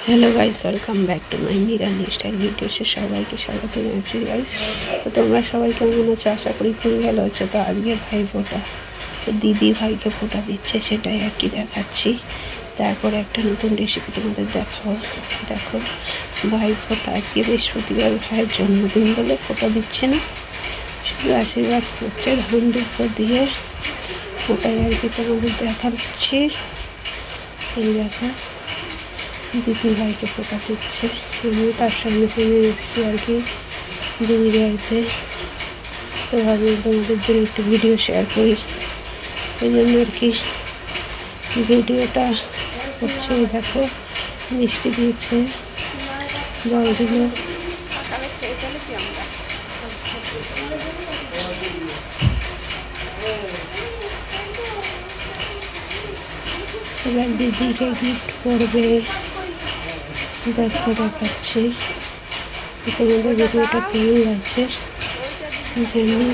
Hello guys, welcome back to my নিরানি style ভিডিওসে সবাইকে স্বাগত জানাচ্ছি গাইস। তো তোমরা সবাই কেমন আছো? আশা করি খুবই ভালো আছো। তো আজকে ভাই ফোঁটা, দিদি ভাইকে ফোঁটা দিচ্ছে, সেটাই আর কি দেখাচ্ছি। তারপরে একটা নতুন রেসিপি তোমাদের দেখাবো। দেখো, ভাই ফোঁটা আজকে বৃহস্পতিবার, ভাইয়ের জন্মদিন বলে ফোঁটা দিচ্ছে না, শুধু আশীর্বাদ করছে ধান দুঃখ দিয়ে। ওটাই আর কি তোমাদের দেখাচ্ছি। এই দেখো, দিদি ভাইকে ফোঁটা দিচ্ছে, আমিও তার সঙ্গে সঙ্গে এসেছি আর কি দিদির বাড়িতে। তো ভাবি তোমাদের জন্য একটু ভিডিও শেয়ার করি, এই জন্য আর কি ভিডিওটা করছি। দেখো, মিষ্টি দিয়েছে, জল দিল। এবার দিদিকে গিফট করবে, দেখো দেখাচ্ছি। তোমাদের ভিডিওটা কেমন লাগছে জানি।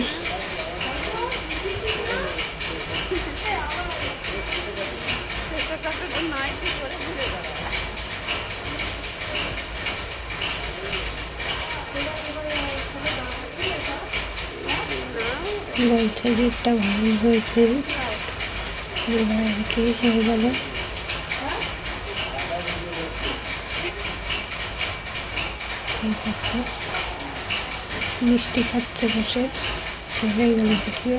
বলছে গিফটটা ভালো হয়েছে, এবার আর কি হয়ে গেল। মিষ্টি খাচ্ছে বসে, হয়ে গেল ভিডিও।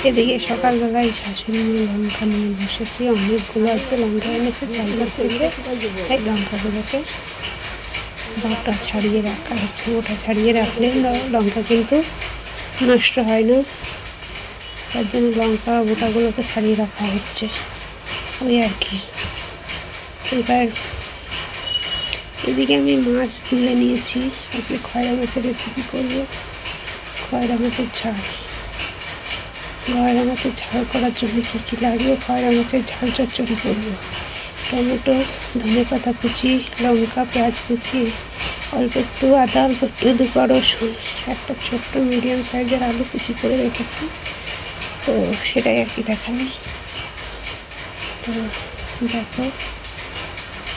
এদিকে সকালবেলায় শাশুড়ি নিয়ে লঙ্কা নিয়ে বসেছি, অনেকগুলো আজকে লঙ্কা এনেছে চালটা থেকে। তাই লঙ্কাগুলোকে বোটা ছাড়িয়ে রাখা হচ্ছে। ওটা ছাড়িয়ে রাখলে লঙ্কা কিন্তু নষ্ট হয় না, তার জন্য লঙ্কা বোটাগুলোকে ছাড়িয়ে রাখা হচ্ছে, ওই আর কি। এবার এদিকে আমি মাছ তুলে নিয়েছি, আজকে খয়রা মাছের রেসিপি করব। খয়রা মাছের ঝাল, খয়রা মাছের ঝাল করার জন্য কী কী লাগবে? খয়রা মাছের ঝাল চচ্চড়ি করবো। টমেটো, ধনেপাতা কুচি, লঙ্কা, পেঁয়াজ কুচি, অল্প একটু আদা, অল্প একটু দুপা রসুন, একটা ছোট্ট মিডিয়াম সাইজের আলু কুচি করে রেখেছি। তো সেটাই আর কি দেখাবে। তো দেখো,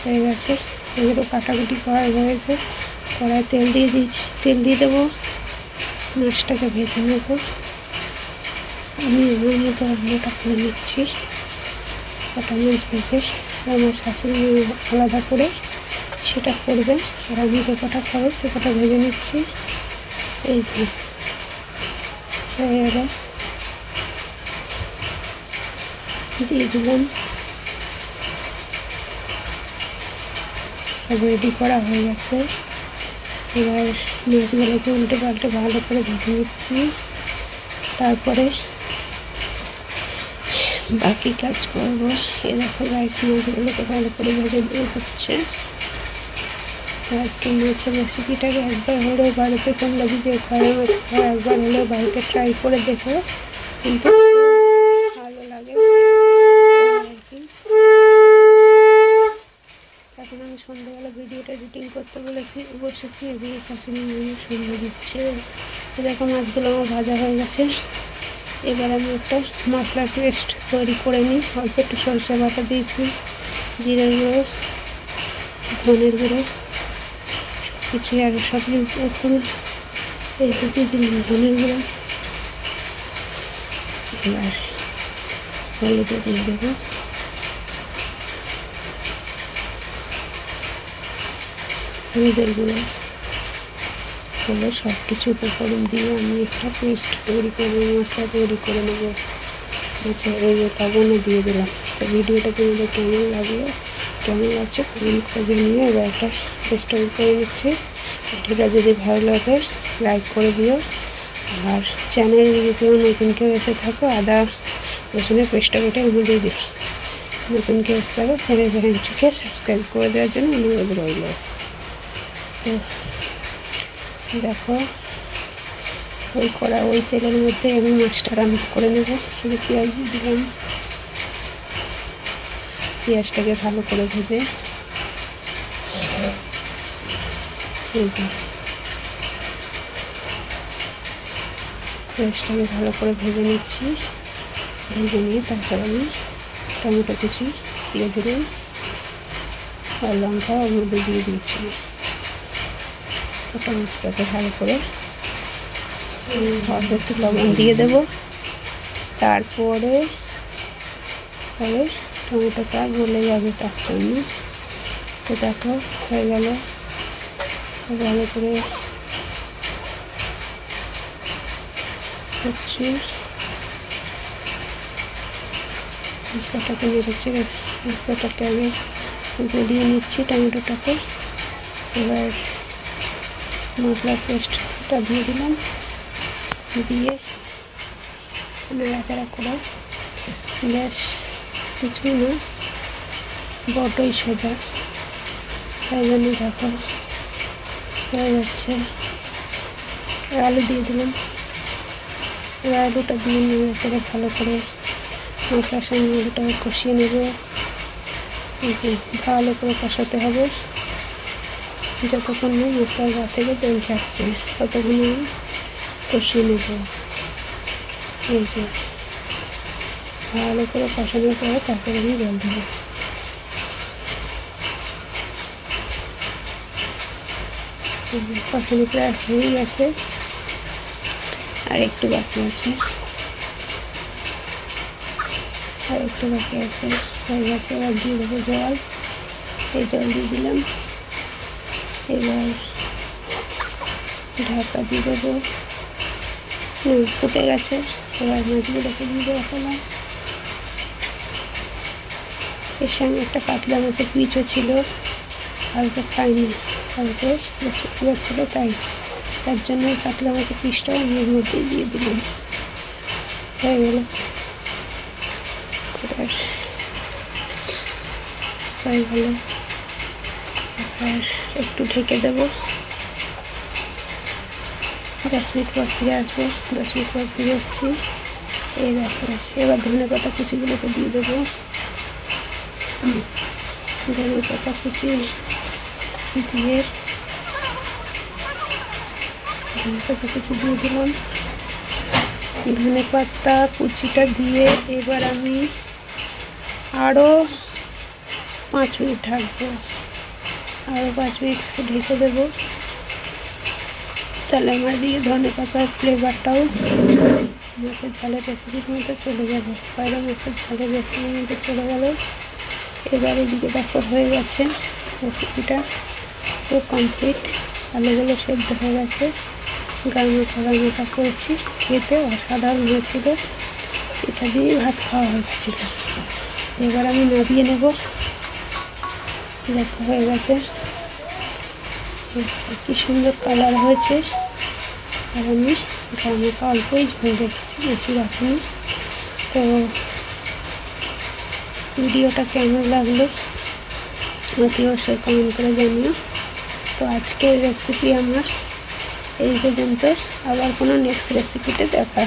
হয়ে গেছে, এগুলো কাটাকুটি করা হয়েছে। কড়ায় তেল দিয়ে দিচ্ছি, তেল দিয়ে দেবো, মাছটাকে ভেজে নেব। আমি আমার মতো রান্নাটা করে নিচ্ছি, কাটা মাছ ভেজে। আমার শাশুড়ি আলাদা করে সেটা করবে, আর আমি যে কটা খাবো সে কটা ভেজে নিচ্ছি। এই হয়ে গেল, দিয়ে দিলাম। রেডি করা হয়ে গেছে। এবার মাছগুলোকে উল্টে পাল্টে ভালো করে ভেজে নিচ্ছি, তারপরে বাকি কাজ করবো। এ দেখো রাইস, মাছগুলোকে ভালো করে ভেজে দিয়ে হচ্ছে। আজকে মাছের রেসিপিটাকে একবার হলেও বাড়িতে, তোমরা যদি খয়রা মাছ খাও একবার হলেও বাড়িতে ট্রাই করে দেখো, কিন্তু ভালো লাগে আর কি। এখন আমি সন্ধ্যাবেলা ভিডিওটা এডিটিং করতে বসেছি। এদিকে শাশুড়ি মেয়ে সন্ধ্যা দিচ্ছে। দেখো, মাছগুলো আমার ভাজা হয়ে গেছে। এবার আমি একটা মশলা পেস্ট তৈরি করে নিই। অল্প একটু সরষে বাটা দিয়েছি, জিরের গুঁড়ো, ধনের গুঁড়ো, কিছু আর সব এখন এই দুটি দিন ধনের গুঁড়ো। এবার হলুদ দিয়ে দেবো, হলুদের গুঁড়ো হলো, সব কিছু উপকরণ দিয়ে আমি একটা পেস্ট তৈরি করবো, মশলা তৈরি করে নেবো। আচ্ছা, এই লবণও দিয়ে দিলাম। তো ভিডিওটা তোমাদের কেমন লাগলো, কেমন লাগছে কমেন্ট করে জানিয়ে। এবার একটা পেস্ট তৈরি করে নিচ্ছি। ভিডিওটা যদি ভালো লাগে লাইক করে দিও, আর চ্যানেলে যদি কেউ নতুন কেউ এসে থাকো, আদা রসুনের পেস্টটা কেটে আমি দিয়ে দিই। নতুন কেউ এসে থাকো, চ্যানেলকে সাবস্ক্রাইব করে দেওয়ার জন্য অনুরোধ রইল। তো দেখো, ওই তেলের মধ্যে আমি মাছটা রান্না করে নেব। শুধু পেঁয়াজ দিয়ে দিলাম, পেঁয়াজটাকে ভালো করে ভেজে পেঁয়াজটাকে ভালো করে ভেজে নিচ্ছি। ভেজে নিয়ে তারপর আমি টমেটো কুচি দিয়ে দিলাম, আর লঙ্কা ওর মধ্যে দিয়ে দিয়েছি। টমেটোটাকে ভালো করে অল্প একটু লবণ দিয়ে দেবো। তারপরে টমেটোটা গলে যাবে তার জন্য। তো দেখো হয়ে গেল, ভালো করে হচ্ছে মশলাটাকে নেড়েছে। মশলাটাকে আগে গলিয়ে নিচ্ছি টমেটোটাকে। এবার মশলার পেস্টটা দিয়ে দিলাম, দিয়ে নাড়াচাড়া করে গ্যাস কিছুই না, বড়ই সোজা, তাই জন্য দেখো হয়ে যাচ্ছে। আলু দিয়ে দিলাম। এবার আলুটা দিয়ে নাড়াচাড়া ভালো করে মশলার সঙ্গে আলুটাকে কষিয়ে নেব। ভালো করে কষাতে হবে যতক্ষণ না মশলার গা থেকে তেল ছাড়ছে, ততক্ষণ আমি কষিয়ে নেব। এই যে ভালো করে কষানোর পরে তারপরে আমি জল দেবো। কষানো প্রায় হয়ে গেছে, আর একটু বাকি আছে, হয়ে গেছে। এবার দিয়ে দেবো জল। এই জল দিয়ে দিলাম। এবার ঢাকা দিয়ে দেবো। ফুটে গেছে। এবার মাছগুলোকে দিয়ে দেওয়া হলো। এর সঙ্গে একটা কাতলা মাছের পিচও ছিল, কালকে খাইনি, কালকে শুক্রবার ছিল, তার জন্য কাতলা মাছের পিসটাও আমি এর মধ্যে দিয়ে দিলাম। হয়ে গেল। আর একটু ঢেকে দেবো। 10 মিনিট পর ফিরে আসবো। 10 মিনিট পর ফিরে এসেছি। এই দেখো এবার ধনেপাতা কুচিগুলোকে দিয়ে দেবো। ধনেপাতা কুচি দিয়ে দিলাম। ধনেপাতা কুচিটা দিয়ে এবার আমি আরও 5 মিনিট ঢাকবো। আরও 5 মিনিট ঢেকে দেবো। তাহলে আমার দিয়ে ধনেপাতার ফ্লেভারটাও মাছের ঝালের রেসিপির মধ্যে চলে যাবে। বাইরে মাছের ঝালের রেসিপির মধ্যে চলে গেল। এবার এদিকে দেখো হয়ে গেছে রেসিপিটা, তো কমপ্লিট। আলুগুলো সেদ্ধ হয়ে গেছে। গামাখা করেছি, খেতে অসাধারণ হয়েছিল। এটা দিয়েই ভাত খাওয়া হয়েছিল। এবার আমি নামিয়ে নেব। দেখো হয়ে গেছে, কি সুন্দর কালার হয়েছে। আর আমি গামাখা অল্পই ঝোল রেখেছি, বেশি রাখিনি। তো ভিডিওটা কেমন লাগলো অতি অবশ্যই কমেন্ট করে জানিও। তো আজকের রেসিপি আমার এই পর্যন্ত। আবার কোনো নেক্সট রেসিপিতে দেখা